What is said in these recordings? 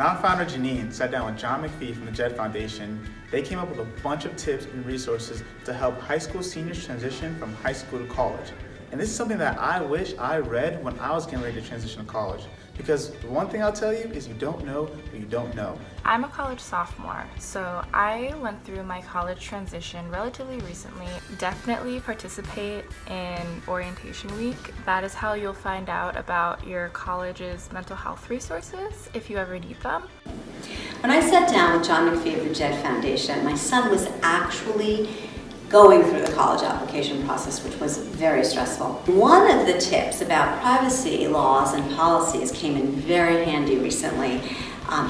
When our founder Janine sat down with John McPhee from the JED Foundation, they came up with a bunch of tips and resources to help high school seniors transition from high school to college. And this is something that I wish I read when I was getting ready to transition to college. Because the one thing I'll tell you is you don't know what you don't know. I'm a college sophomore, so I went through my college transition relatively recently. Definitely participate in orientation week. That is how you'll find out about your college's mental health resources if you ever need them. When I sat down with John McPhee of the JED Foundation, my son was actually going through the college application process, which was very stressful. One of the tips about privacy laws and policies came in very handy recently.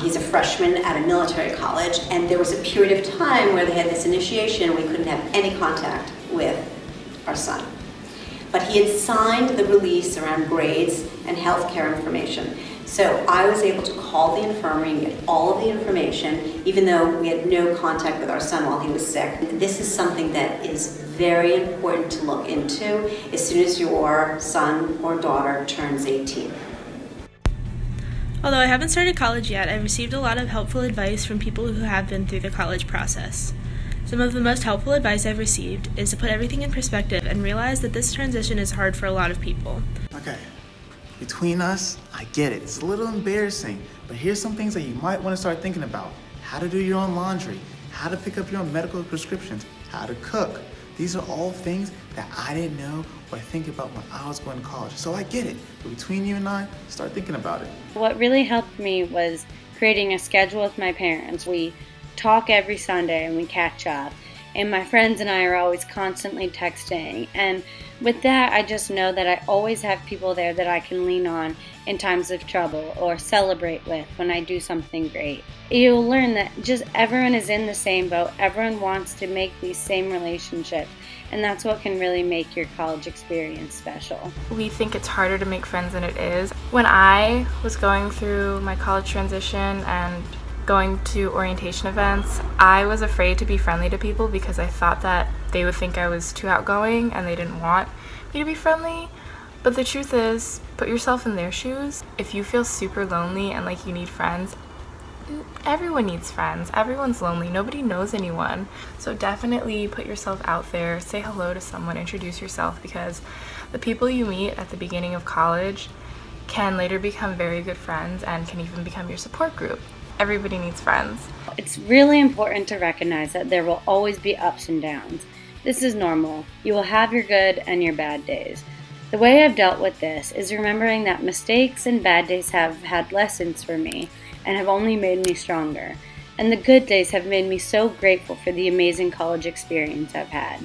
He's a freshman at a military college, and there was a period of time where they had this initiation. We couldn't have any contact with our son. But he had signed the release around grades and healthcare information. So I was able to call the infirmary and get all of the information, even though we had no contact with our son while he was sick. This is something that is very important to look into as soon as your son or daughter turns 18. Although I haven't started college yet, I've received a lot of helpful advice from people who have been through the college process. Some of the most helpful advice I've received is to put everything in perspective and realize that this transition is hard for a lot of people. Okay, between us, I get it. It's a little embarrassing, but here's some things that you might want to start thinking about. How to do your own laundry, how to pick up your own medical prescriptions, how to cook. These are all things that I didn't know or think about when I was going to college. So I get it, but between you and I, start thinking about it. What really helped me was creating a schedule with my parents. We talk every Sunday and we catch up. And my friends and I are always constantly texting. And with that, I just know that I always have people there that I can lean on in times of trouble or celebrate with when I do something great. You'll learn that just everyone is in the same boat. Everyone wants to make these same relationships. And that's what can really make your college experience special. We think it's harder to make friends than it is. When I was going through my college transition and going to orientation events, I was afraid to be friendly to people because I thought that they would think I was too outgoing and they didn't want me to be friendly. But the truth is, put yourself in their shoes. If you feel super lonely and like you need friends, everyone needs friends. Everyone's lonely. Nobody knows anyone. So definitely put yourself out there. Say hello to someone. Introduce yourself, because the people you meet at the beginning of college can later become very good friends and can even become your support group. Everybody needs friends. It's really important to recognize that there will always be ups and downs. This is normal. You will have your good and your bad days. The way I've dealt with this is remembering that mistakes and bad days have had lessons for me and have only made me stronger. And the good days have made me so grateful for the amazing college experience I've had.